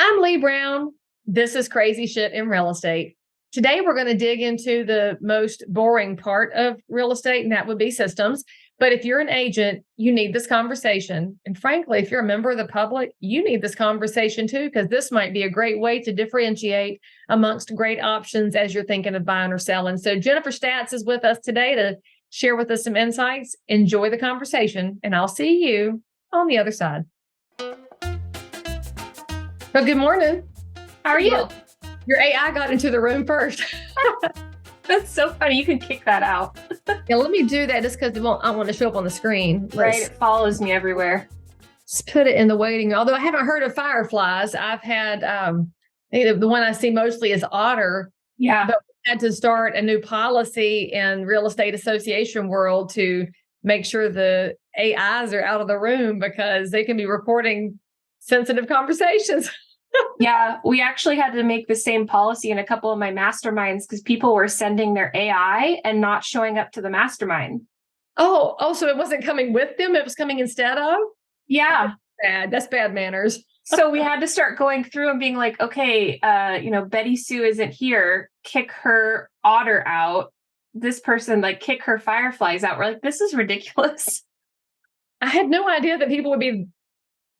I'm Leigh Brown. This is Crazy Shit in Real Estate. Today, we're going to dig into the most boring part of real estate, and that would be systems. But if you're an agent, you need this conversation. And frankly, if you're a member of the public, you need this conversation too, because this might be a great way to differentiate amongst great options as you're thinking of buying or selling. So Jennifer Staats is with us today to share with us some insights. Enjoy the conversation, and I'll see you on the other side. Well, good morning. How are you? Your AI got into the room first. That's so funny. You can kick that out. Yeah, let me do that just because I want to show up on the screen. Right. It follows me everywhere. Just put it in the waiting room. Although I haven't heard of fireflies. I've had, the one I see mostly is otter. Yeah. But we had to start a new policy in real estate association world to make sure the AIs are out of the room because they can be recording sensitive conversations. Yeah, we actually had to make the same policy in a couple of my masterminds because people were sending their AI and not showing up to the mastermind. Oh, so it wasn't coming with them, it was coming instead of? Yeah. That's bad manners. So we had to start going through and being like, okay, Betty Sue isn't here, kick her otter out. This person, kick her fireflies out. We're like, this is ridiculous. I had no idea that people would be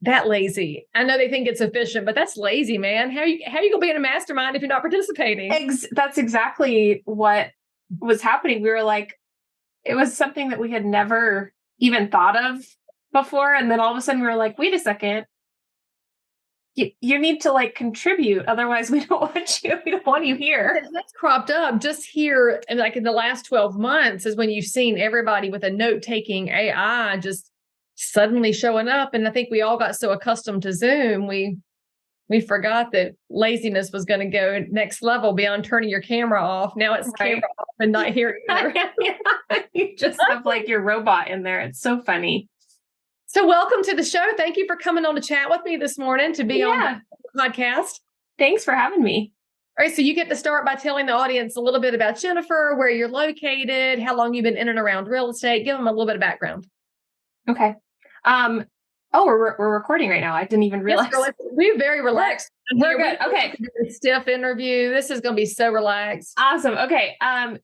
that lazy. I know they think it's efficient, but that's lazy, man. How you gonna be in a mastermind if you're not participating? That's exactly what was happening. We were like, it was something that we had never even thought of before. And then all of a sudden we were like, wait a second. You need to contribute. Otherwise we don't want you. We don't want you here. That's cropped up just here. And in the last 12 months is when you've seen everybody with a note-taking AI just suddenly showing up. And I think we all got so accustomed to Zoom, we forgot that laziness was going to go next level beyond turning your camera off. Now it's right. Camera off and not here either. You just have your robot in there. It's so funny. So welcome to the show. Thank you for coming on to chat with me this morning to be on the podcast. Thanks for having me. All right. So you get to start by telling the audience a little bit about Jennifer, where you're located, how long you've been in and around real estate. Give them a little bit of background. Okay. We're recording right now. I didn't even realize. Yes, we're very relaxed. We're good. Okay. Stiff interview. This is going to be so relaxed. Awesome. Okay.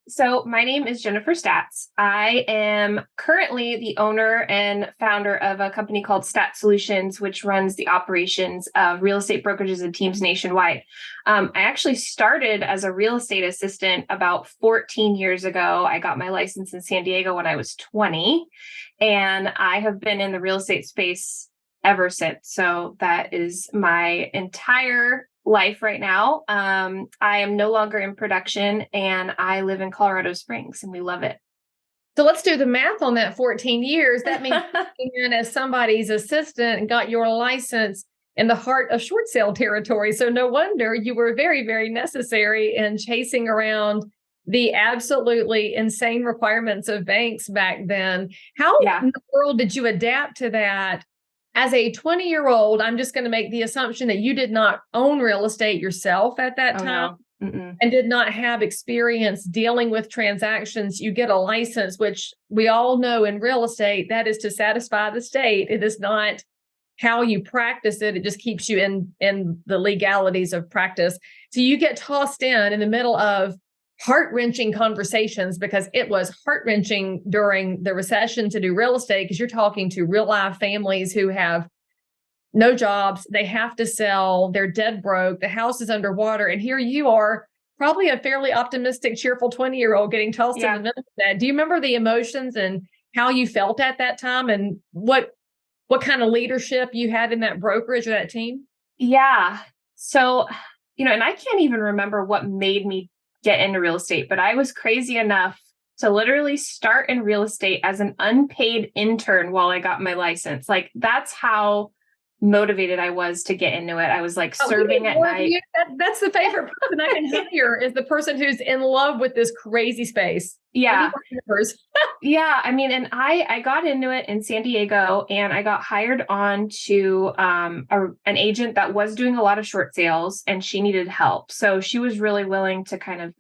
So my name is Jennifer Staats. I am currently the owner and founder of a company called Stat Solutions, which runs the operations of real estate brokerages and teams nationwide. I actually started as a real estate assistant about 14 years ago. I got my license in San Diego when I was 20, and I have been in the real estate space ever since. So that is my entire life right now. I am no longer in production, and I live in Colorado Springs, and we love it. So let's do the math on that 14 years. That means you came in as somebody's assistant and got your license in the heart of short sale territory. So no wonder you were very, very necessary in chasing around the absolutely insane requirements of banks back then. How in the world did you adapt to that? As a 20-year-old, I'm just going to make the assumption that you did not own real estate yourself at that time and did not have experience dealing with transactions. You get a license, which we all know in real estate, that is to satisfy the state. It is not how you practice it. It just keeps you in the legalities of practice. So you get tossed in the middle of heart-wrenching conversations, because it was heart-wrenching during the recession to do real estate, because you're talking to real life families who have no jobs. They have to sell. They're dead broke. The house is underwater. And here you are, probably a fairly optimistic, cheerful 20-year-old getting tossed in the middle of that. Do you remember the emotions and how you felt at that time, and what kind of leadership you had in that brokerage or that team? Yeah. So, and I can't even remember what made me get into real estate, but I was crazy enough to literally start in real estate as an unpaid intern while I got my license. That's how motivated I was to get into it. I was serving at night. That's the favorite person I can hire, is the person who's in love with this crazy space. Yeah. Yeah. I mean, and I got into it in San Diego, and I got hired on to an agent that was doing a lot of short sales, and she needed help. So she was really willing to kind of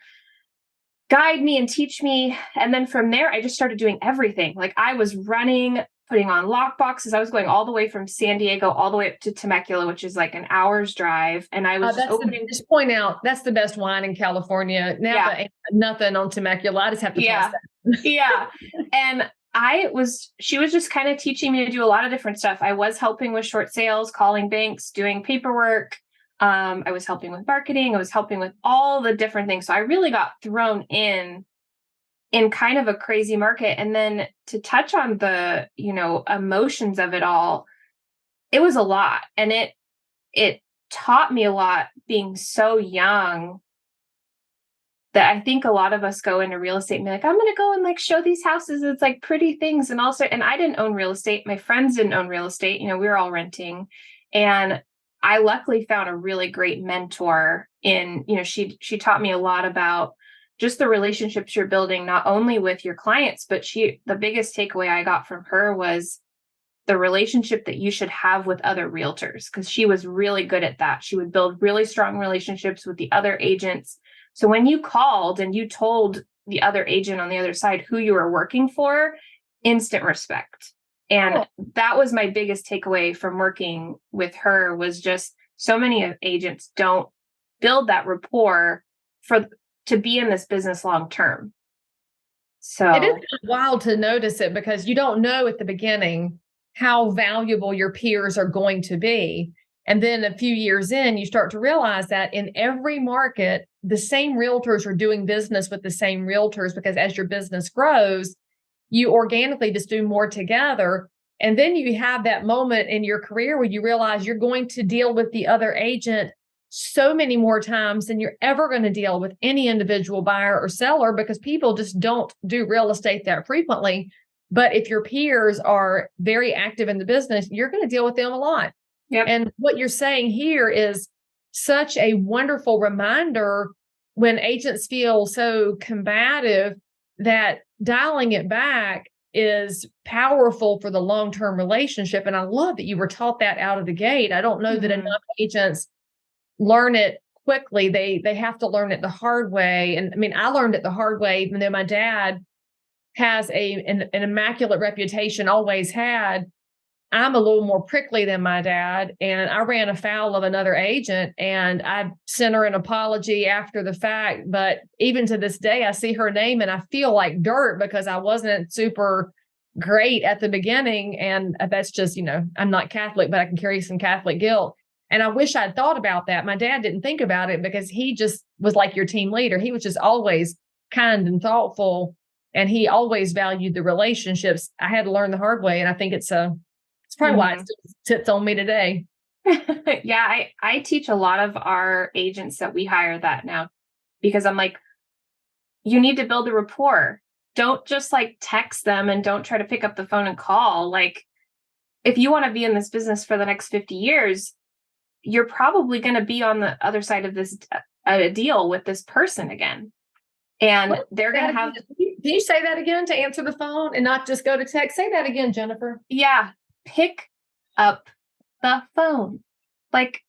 guide me and teach me. And then from there, I just started doing everything. I was running putting on lock boxes. I was going all the way from San Diego all the way up to Temecula, which is like an hour's drive. And I was just point out, that's the best wine in California. Napa ain't nothing on Temecula. I just have to toss that. Yeah. And she was just kind of teaching me to do a lot of different stuff. I was helping with short sales, calling banks, doing paperwork. I was helping with marketing. I was helping with all the different things. So I really got thrown in kind of a crazy market. And then to touch on the, emotions of it all, it was a lot. And it taught me a lot being so young that I think a lot of us go into real estate and be like, I'm going to go and like show these houses. It's like pretty things. And I didn't own real estate. My friends didn't own real estate. We were all renting. And I luckily found a really great mentor she taught me a lot about just the relationships you're building, not only with your clients, but the biggest takeaway I got from her was the relationship that you should have with other realtors, because she was really good at that. She would build really strong relationships with the other agents. So when you called and you told the other agent on the other side who you were working for, instant respect. And that was my biggest takeaway from working with her, was just so many agents don't build that rapport to be in this business long term. So it is wild to notice it, because you don't know at the beginning how valuable your peers are going to be. And then a few years in, you start to realize that in every market, the same realtors are doing business with the same realtors, because as your business grows, you organically just do more together. And then you have that moment in your career where you realize you're going to deal with the other agent so many more times than you're ever going to deal with any individual buyer or seller, because people just don't do real estate that frequently. But if your peers are very active in the business, you're going to deal with them a lot. Yep. And what you're saying here is such a wonderful reminder when agents feel so combative, that dialing it back is powerful for the long-term relationship. And I love that you were taught that out of the gate. I don't know that enough agents learn it quickly. They have to learn it the hard way. And I mean, I learned it the hard way, even though my dad has an immaculate reputation, always had. I'm a little more prickly than my dad, and I ran afoul of another agent, and I sent her an apology after the fact. But even to this day, I see her name and I feel like dirt, because I wasn't super great at the beginning. And that's just, I'm not Catholic, but I can carry some Catholic guilt. And I wish I'd thought about that. My dad didn't think about it, because he just was like your team leader. He was just always kind and thoughtful, and he always valued the relationships. I had to learn the hard way. And I think it's probably why it still sits on me today. Yeah, I teach a lot of our agents that we hire that now, because I'm like, you need to build a rapport. Don't just like text them, and don't try to pick up the phone and call. Like, if you want to be in this business for the next 50 years, you're probably going to be on the other side of this deal with this person again. And they're going to have... Can you say that again, to answer the phone and not just go to text? Say that again, Jennifer. Yeah. Pick up the phone. Like,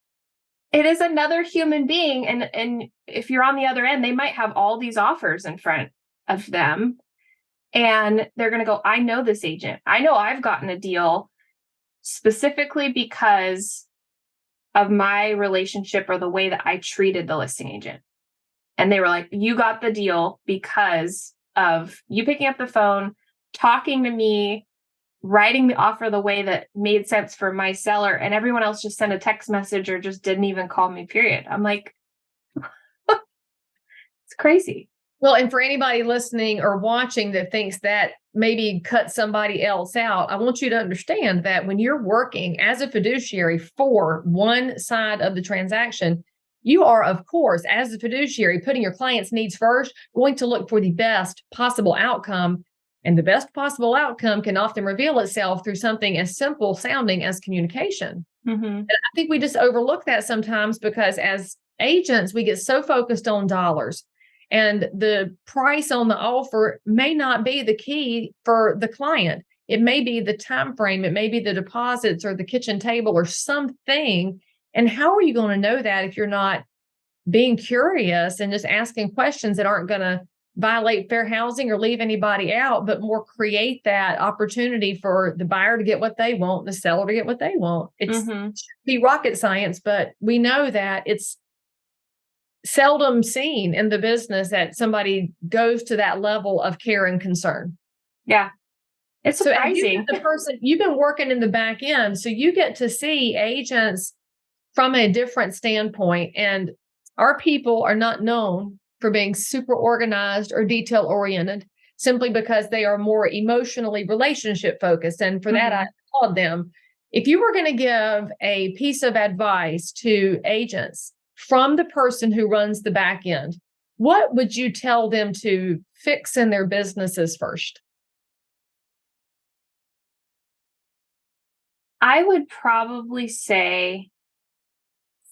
it is another human being. And if you're on the other end, they might have all these offers in front of them. And they're going to go, I know this agent. I know I've gotten a deal specifically because of my relationship or the way that I treated the listing agent. And they were like, you got the deal because of you picking up the phone, talking to me, writing the offer the way that made sense for my seller, and everyone else just sent a text message or just didn't even call me, period. I'm like, it's crazy. Well, and for anybody listening or watching that thinks that maybe cut somebody else out, I want you to understand that when you're working as a fiduciary for one side of the transaction, you are, of course, as a fiduciary, putting your client's needs first, going to look for the best possible outcome. And the best possible outcome can often reveal itself through something as simple sounding as communication. And I think we just overlook that sometimes, because as agents, we get so focused on dollars. And the price on the offer may not be the key for the client. It may be the time frame. It may be the deposits or the kitchen table or something. And how are you going to know that if you're not being curious and just asking questions that aren't going to violate fair housing or leave anybody out, but more create that opportunity for the buyer to get what they want, the seller to get what they want. It should be rocket science, but we know that it's seldom seen in the business that somebody goes to that level of care and concern. Yeah. It's surprising. So you've been working in the back end, so you get to see agents from a different standpoint. And our people are not known for being super organized or detail oriented simply because they are more emotionally relationship focused. And for that, I applaud them. If you were going to give a piece of advice to agents from the person who runs the back end, what would you tell them to fix in their businesses first? I would probably say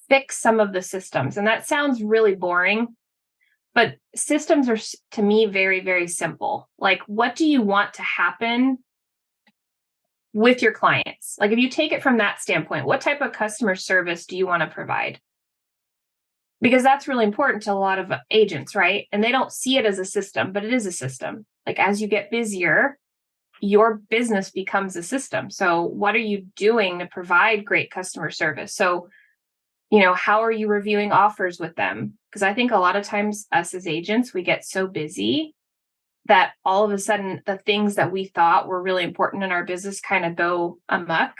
fix some of the systems. And that sounds really boring, but systems are, to me, very, very simple. Like, what do you want to happen with your clients? Like, if you take it from that standpoint, what type of customer service do you want to provide? Because that's really important to a lot of agents, right? And they don't see it as a system, but it is a system. Like, as you get busier, your business becomes a system. So what are you doing to provide great customer service? So, how are you reviewing offers with them? Because I think a lot of times us as agents, we get so busy that all of a sudden the things that we thought were really important in our business kind of go amok.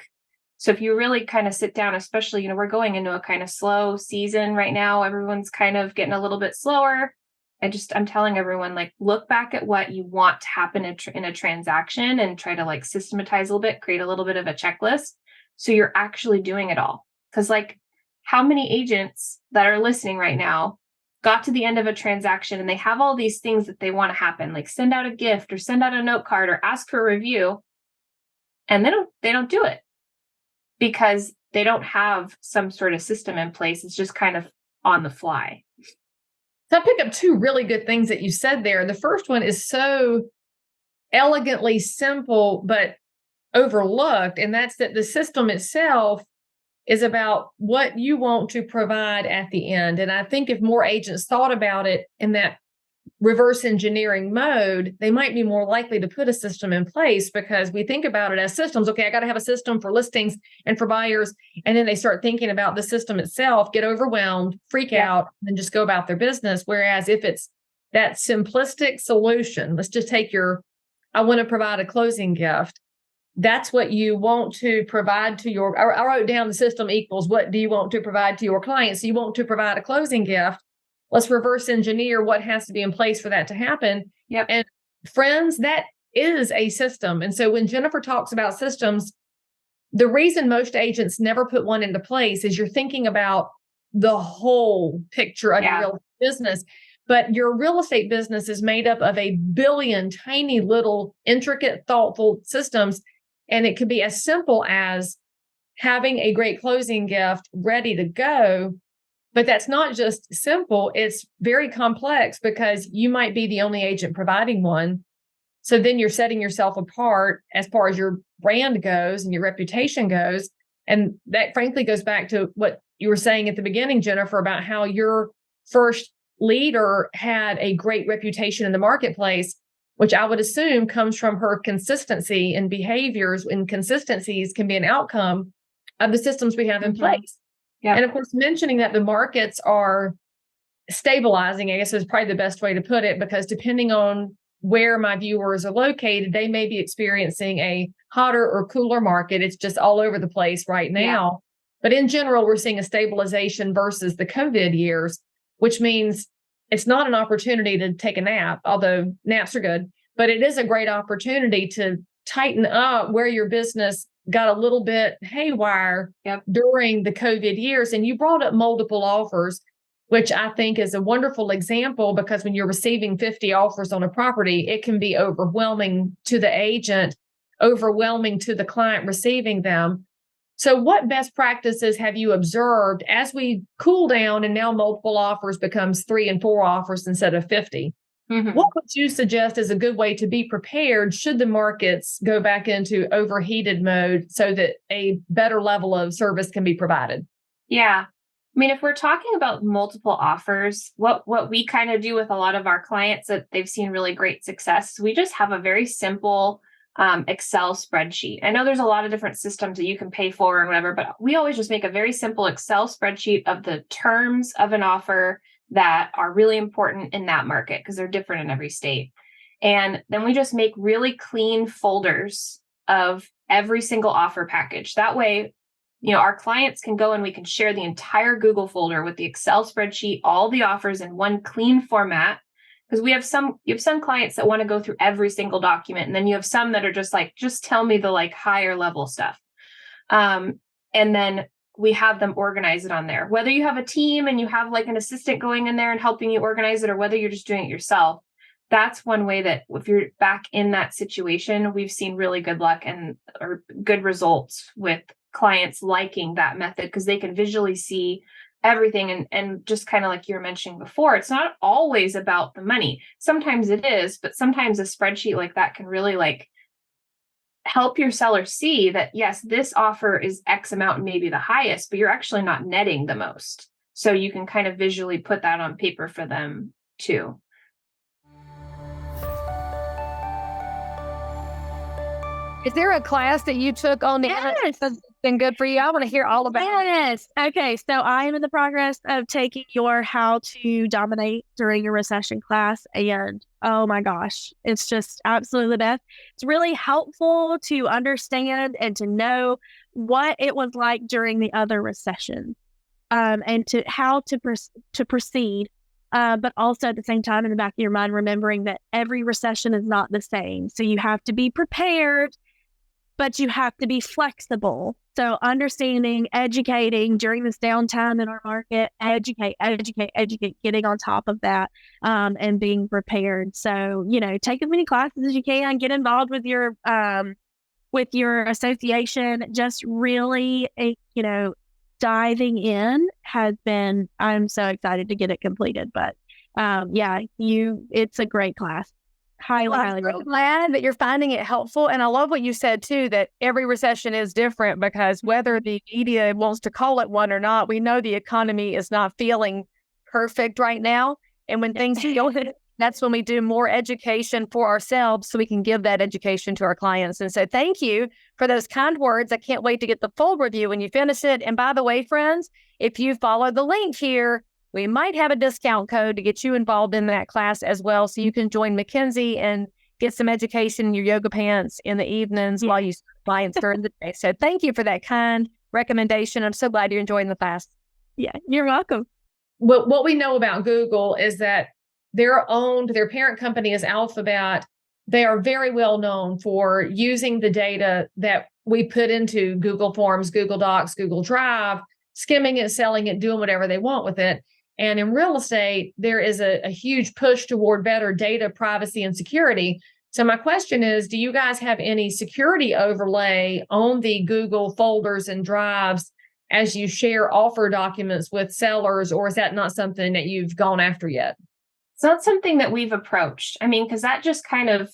So if you really kind of sit down, especially, we're going into a kind of slow season right now. Everyone's kind of getting a little bit slower. I'm telling everyone, like, look back at what you want to happen in a transaction and try to like systematize a little bit, create a little bit of a checklist. So you're actually doing it all. Because like, how many agents that are listening right now got to the end of a transaction and they have all these things that they want to happen, like send out a gift or send out a note card or ask for a review. And they don't do it because they don't have some sort of system in place. It's just kind of on the fly. So I pick up two really good things that you said there. The first one is so elegantly simple, but overlooked. And that's that the system itself is about what you want to provide at the end. And I think if more agents thought about it in that reverse engineering mode, they might be more likely to put a system in place, because we think about it as systems. Okay, I got to have a system for listings and for buyers. And then they start thinking about the system itself, get overwhelmed, freak out, and just go about their business. Whereas if it's that simplistic solution, let's just take I want to provide a closing gift. That's what you want to provide to I wrote down the system equals what do you want to provide to your clients. So you want to provide a closing gift. Let's reverse engineer what has to be in place for that to happen. Yep. And friends, that is a system. And so when Jennifer talks about systems, the reason most agents never put one into place is you're thinking about the whole picture of your real estate business. But your real estate business is made up of a billion tiny little intricate, thoughtful systems. And it could be as simple as having a great closing gift ready to go. But that's not just simple. It's very complex because you might be the only agent providing one. So then you're setting yourself apart as far as your brand goes and your reputation goes. And that frankly goes back to what you were saying at the beginning, Jennifer, about how your first leader had a great reputation in the marketplace, which I would assume comes from her consistency in behaviors, and consistencies can be an outcome of the systems we have in place. Yeah. And of course, mentioning that the markets are stabilizing, I guess is probably the best way to put it, because depending on where my viewers are located, they may be experiencing a hotter or cooler market. It's just all over the place right now. Yeah. But in general, we're seeing a stabilization versus the COVID years, which means it's not an opportunity to take a nap, although naps are good, but it is a great opportunity to tighten up where your business got a little bit haywire during the COVID years. And you brought up multiple offers, which I think is a wonderful example, because when you're receiving 50 offers on a property, it can be overwhelming to the agent, overwhelming to the client receiving them. So what best practices have you observed as we cool down and now multiple offers becomes 3 and 4 offers instead of 50? Mm-hmm. What would you suggest is a good way to be prepared should the markets go back into overheated mode so that a better level of service can be provided? Yeah. I mean, if we're talking about multiple offers, what we kind of do with a lot of our clients that they've seen really great success, we just have a very simple Excel spreadsheet. I know there's a lot of different systems that you can pay for and whatever, but we always just make a very simple Excel spreadsheet of the terms of an offer that are really important in that market because they're different in every state. And then we just make really clean folders of every single offer package. That way, our clients can go and we can share the entire Google folder with the Excel spreadsheet, all the offers in one clean format. Because you have some clients that want to go through every single document. And then you have some that are just like, just tell me the like higher level stuff. And then we have them organize it on there. Whether you have a team and you have like an assistant going in there and helping you organize it, or whether you're just doing it yourself, that's one way that if you're back in that situation, we've seen really good luck or good results with clients liking that method because they can visually see everything. And just kind of like you were mentioning before, it's not always about the money. Sometimes it is, but sometimes a spreadsheet like that can really like help your seller see that, yes, this offer is X amount and maybe the highest, but you're actually not netting the most. So you can kind of visually put that on paper for them too. Is there a class that you took on Yes. that's been good for you? I want to hear all about it. Yes. Okay. So I am in the progress of taking your How to Dominate During a Recession class. And oh my gosh, it's just absolutely the best. It's really helpful to understand and to know what it was like during the other recession, and to how to proceed. But also at the same time, in the back of your mind, remembering that every recession is not the same. So you have to be prepared, but you have to be flexible. So understanding, educating during this downtime in our market, educate, getting on top of that, and being prepared. So, take as many classes as you can, get involved with your association, just really, diving in has been, I'm so excited to get it completed, but it's a great class. Highly I'm so recommend. glad that you're finding it helpful. And I love what you said too, that every recession is different because whether the media wants to call it one or not, we know the economy is not feeling perfect right now. And when things feel that's when we do more education for ourselves so we can give that education to our clients. And so thank you for those kind words. I can't wait to get the full review when you finish it. And by the way, friends, if you follow the link here, we might have a discount code to get you involved in that class as well. So you can join Mackenzie and get some education in your yoga pants in the evenings while you clients during the day. So thank you for that kind recommendation. I'm so glad you're enjoying the class. Yeah, you're welcome. What we know about Google is that their parent company is Alphabet. They are very well known for using the data that we put into Google Forms, Google Docs, Google Drive, skimming it, selling it, doing whatever they want with it. And in real estate, there is a huge push toward better data privacy and security. So my question is, do you guys have any security overlay on the Google folders and drives as you share offer documents with sellers, or is that not something that you've gone after yet? It's not something that we've approached. I mean, because that just kind of,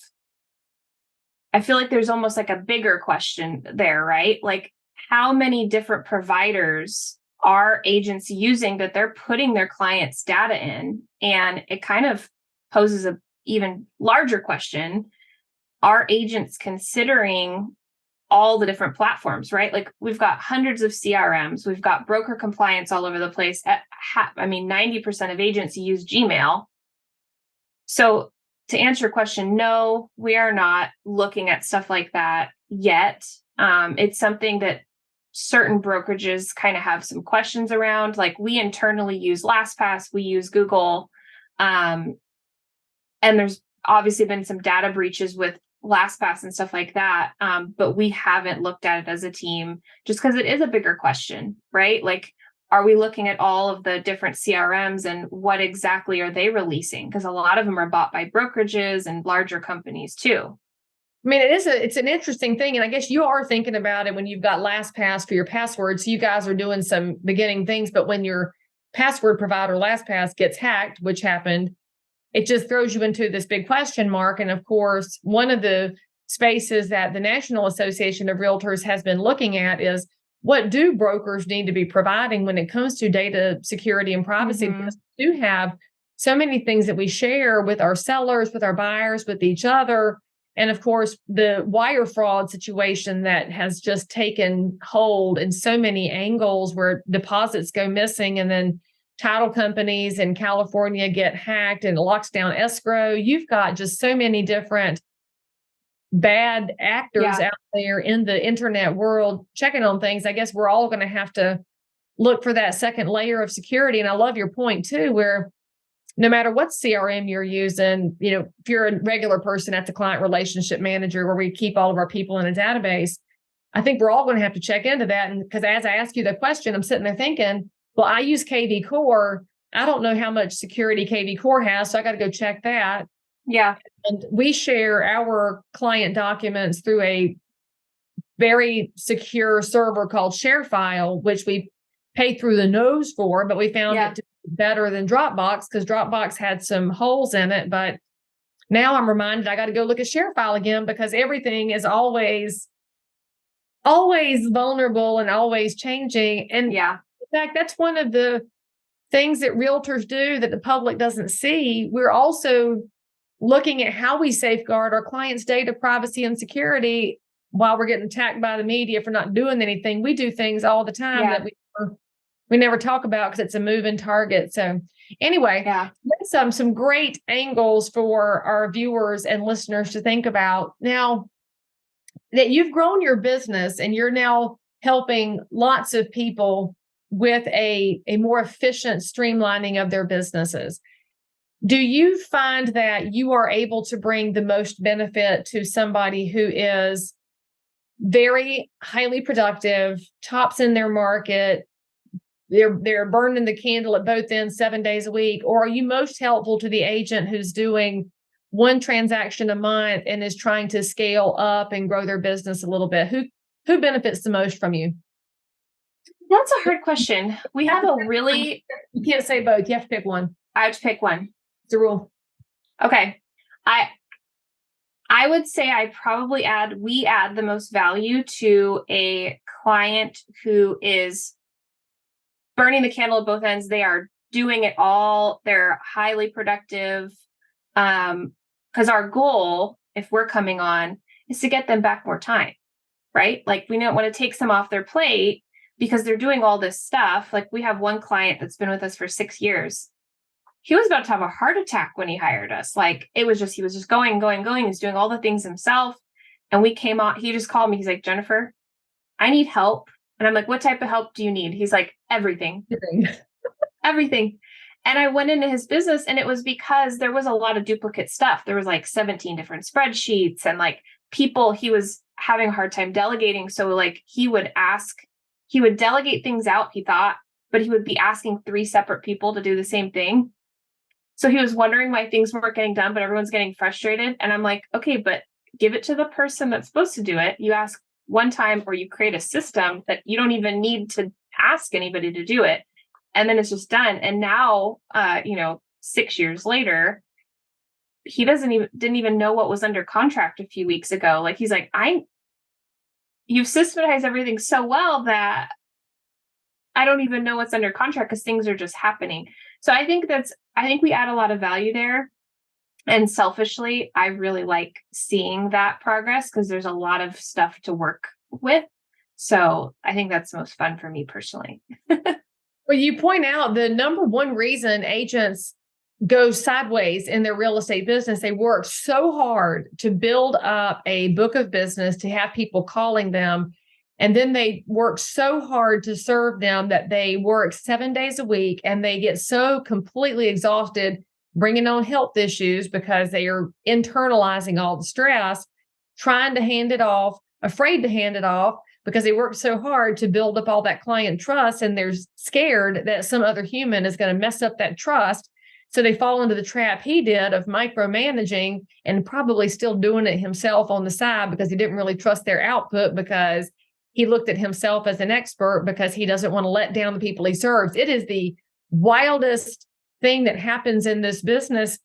I feel like there's almost like a bigger question there, right? Like how many different providers are agents using that they're putting their clients' data in? And it kind of poses an even larger question. Are agents considering all the different platforms, right? Like we've got hundreds of CRMs, we've got broker compliance all over the place. 90% of agents use Gmail. So to answer your question, no, we are not looking at stuff like that yet. It's something that certain brokerages kind of have some questions around. Like we internally use LastPass, we use Google. And there's obviously been some data breaches with LastPass and stuff like that. But we haven't looked at it as a team just because it is a bigger question, right? Like, are we looking at all of the different CRMs and what exactly are they releasing? Because a lot of them are bought by brokerages and larger companies too. I mean, it's an interesting thing. And I guess you are thinking about it when you've got LastPass for your password. So you guys are doing some beginning things, but when your password provider LastPass gets hacked, which happened, it just throws you into this big question mark. And of course, one of the spaces that the National Association of Realtors has been looking at is what do brokers need to be providing when it comes to data security and privacy? Mhm. Because we do have so many things that we share with our sellers, with our buyers, with each other. And of course, the wire fraud situation that has just taken hold in so many angles where deposits go missing and then title companies in California get hacked and it locks down escrow. You've got just so many different bad actors Yeah. out there in the internet world checking on things. I guess we're all going to have to look for that second layer of security. And I love your point too, where no matter what CRM you're using, if you're a regular person at the client relationship manager where we keep all of our people in a database, I think we're all going to have to check into that. And because as I ask you the question, I'm sitting there thinking, well, I use KV Core. I don't know how much security KV Core has, so I got to go check that. Yeah. And we share our client documents through a very secure server called ShareFile, which we pay through the nose for, but we found it to be better than Dropbox because Dropbox had some holes in it. But now I'm reminded I got to go look at ShareFile again because everything is always vulnerable and always changing. And in fact, that's one of the things that realtors do that the public doesn't see. We're also looking at how we safeguard our clients' data privacy and security while we're getting attacked by the media for not doing anything. We do things all the time that we never talk about because it's a moving target. So anyway, that's some great angles for our viewers and listeners to think about. Now that you've grown your business and you're now helping lots of people with a more efficient streamlining of their businesses, do you find that you are able to bring the most benefit to somebody who is very highly productive, tops in their market, they're burning the candle at both ends 7 days a week? Or are you most helpful to the agent who's doing one transaction a month and is trying to scale up and grow their business a little bit? Who benefits the most from you? That's a hard question. We have a really... You can't say both. You have to pick one. I have to pick one. It's a rule. Okay. I would say we add the most value to a client who is burning the candle at both ends. They are doing it all. They're highly productive. Because our goal, if we're coming on, is to get them back more time, right? Like we don't want to take some off their plate because they're doing all this stuff. Like we have one client that's been with us for 6 years. He was about to have a heart attack when he hired us. Like he was just going. He's doing all the things himself. And we came on, he just called me. He's like, Jennifer, I need help. And I'm like, what type of help do you need? He's like, everything. Everything. And I went into his business and it was because there was a lot of duplicate stuff. There was like 17 different spreadsheets and like people, he was having a hard time delegating. So like he would delegate things out, he thought, but he would be asking 3 separate people to do the same thing. So he was wondering why things weren't getting done, but everyone's getting frustrated. And I'm like, okay, but give it to the person that's supposed to do it. You ask one time or you create a system that you don't even need to ask anybody to do it. And then it's just done. And now, 6 years later, he didn't even know what was under contract a few weeks ago. Like he's like, you've systematized everything so well that I don't even know what's under contract because things are just happening. So I think we add a lot of value there. And selfishly, I really like seeing that progress because there's a lot of stuff to work with. So I think that's the most fun for me personally. Well, you point out the number one reason agents go sideways in their real estate business, they work so hard to build up a book of business, to have people calling them. And then they work so hard to serve them that they work 7 days a week and they get so completely exhausted, bringing on health issues because they are internalizing all the stress, trying to hand it off, afraid to hand it off because they worked so hard to build up all that client trust. And they're scared that some other human is going to mess up that trust. So they fall into the trap he did of micromanaging and probably still doing it himself on the side because he didn't really trust their output because he looked at himself as an expert because he doesn't want to let down the people he serves. It is the wildest thing that happens in this business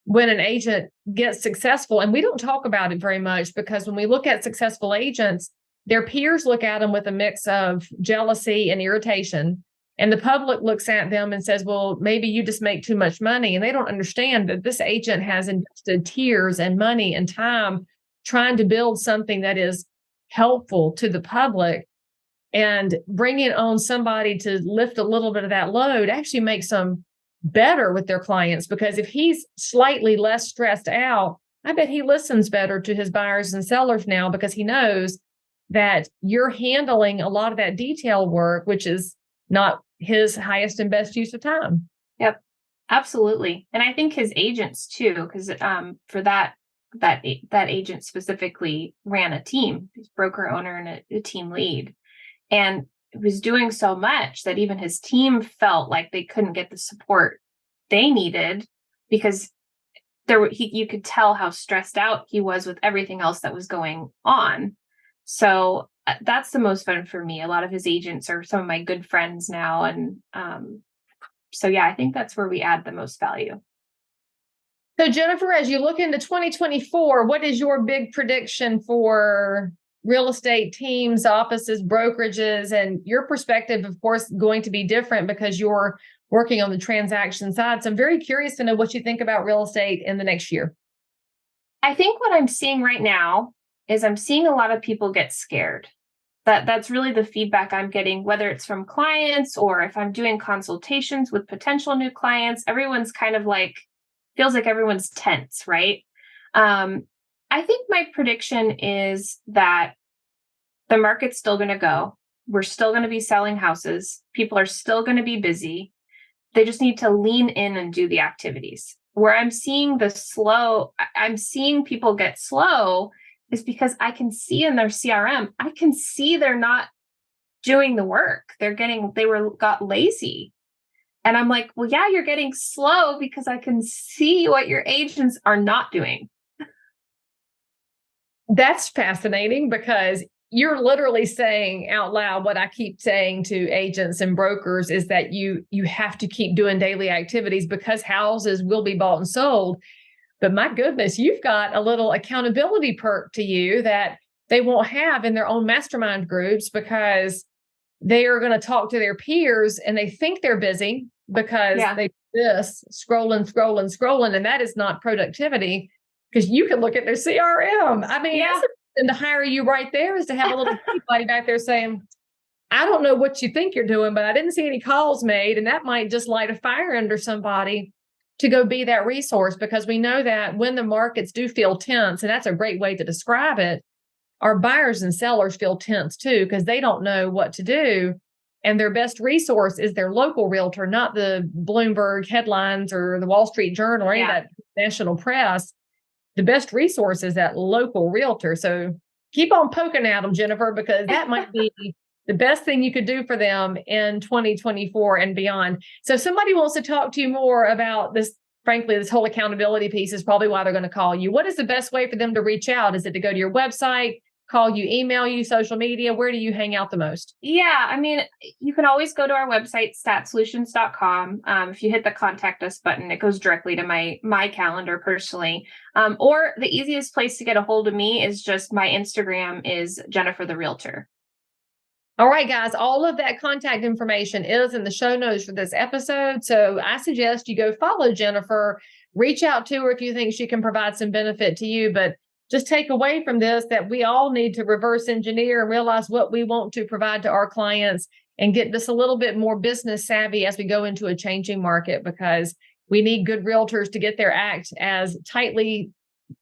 when an agent gets successful. And we don't talk about it very much because when we look at successful agents, their peers look at them with a mix of jealousy and irritation. And the public looks at them and says, well, maybe you just make too much money. And they don't understand that this agent has invested tears and money and time trying to build something that is helpful to the public. And bringing on somebody to lift a little bit of that load actually makes them better with their clients, because if he's slightly less stressed out, I bet he listens better to his buyers and sellers now, because he knows that you're handling a lot of that detail work, which is not his highest and best use of time. Yep, absolutely. And I think his agents too, because for that agent specifically ran a team, his broker owner and a team lead, and was doing so much that even his team felt like they couldn't get the support they needed, because you could tell how stressed out he was with everything else that was going on. So that's the most fun for me. A lot of his agents are some of my good friends now. And so, yeah, I think that's where we add the most value. So Jennifer, as you look into 2024, what is your big prediction for real estate teams, offices, brokerages, and your perspective, of course, going to be different because you're working on the transaction side. So I'm very curious to know what you think about real estate in the next year. I think what I'm seeing right now is I'm seeing a lot of people get scared. That's really the feedback I'm getting, whether it's from clients or if I'm doing consultations with potential new clients. Everyone's kind of like, feels like everyone's tense, right? I think my prediction is that the market's still going to go. We're still going to be selling houses. People are still going to be busy. They just need to lean in and do the activities. Where I'm seeing people get slow is because I can see in their CRM, I can see they're not doing the work. Got lazy. And I'm like, well, yeah, you're getting slow because I can see what your agents are not doing. That's fascinating, because you're literally saying out loud what I keep saying to agents and brokers is that you have to keep doing daily activities, because houses will be bought and sold. But my goodness, you've got a little accountability perk to you that they won't have in their own mastermind groups, because they are going to talk to their peers and they think they're busy because they do this scrolling. And that is not productivity, because you can look at their CRM. I mean, and to hire you right there is to have a little buddy back there saying, I don't know what you think you're doing, but I didn't see any calls made. And that might just light a fire under somebody to go be that resource, because we know that when the markets do feel tense, and that's a great way to describe it, our buyers and sellers feel tense too, because they don't know what to do. And their best resource is their local realtor, not the Bloomberg headlines or the Wall Street Journal or any of that national press. The best resource is that local realtor. So keep on poking at them, Jennifer, because that might be the best thing you could do for them in 2024 and beyond. So if somebody wants to talk to you more about this, frankly, this whole accountability piece is probably why they're going to call you. What is the best way for them to reach out? Is it to go to your website, call you, email you, social media? Where do you hang out the most? Yeah, I mean, you can always go to our website, statsolutions.com. If you hit the contact us button, it goes directly to my calendar personally. Or the easiest place to get a hold of me is just my Instagram is Jennifer the Realtor. All right, guys, all of that contact information is in the show notes for this episode. So I suggest you go follow Jennifer, reach out to her if you think she can provide some benefit to you. But just take away from this that we all need to reverse engineer and realize what we want to provide to our clients and get this a little bit more business savvy as we go into a changing market, because we need good realtors to get their act as tightly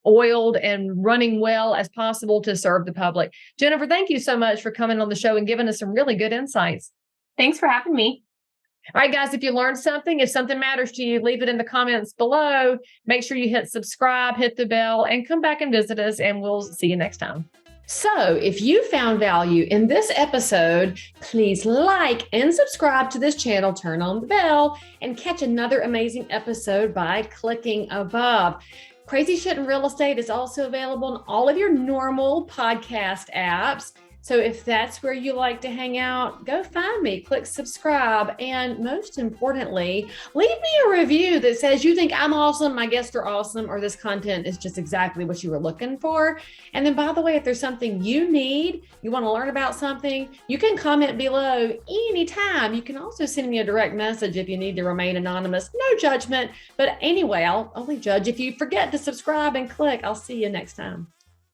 oiled and running well as possible to serve the public. Jennifer, thank you so much for coming on the show and giving us some really good insights. Thanks for having me. All right, guys, if you learned something, if something matters to you, leave it in the comments below. Make sure you hit subscribe, hit the bell, and come back and visit us, and we'll see you next time. So if you found value in this episode, please like and subscribe to this channel, turn on the bell, and catch another amazing episode by clicking above. Crazy Shit in Real Estate is also available on all of your normal podcast apps. So if that's where you like to hang out, go find me, click subscribe. And most importantly, leave me a review that says you think I'm awesome, my guests are awesome, or this content is just exactly what you were looking for. And then, by the way, if there's something you need, you want to learn about something, you can comment below anytime. You can also send me a direct message if you need to remain anonymous. No judgment. But anyway, I'll only judge if you forget to subscribe and click. I'll see you next time.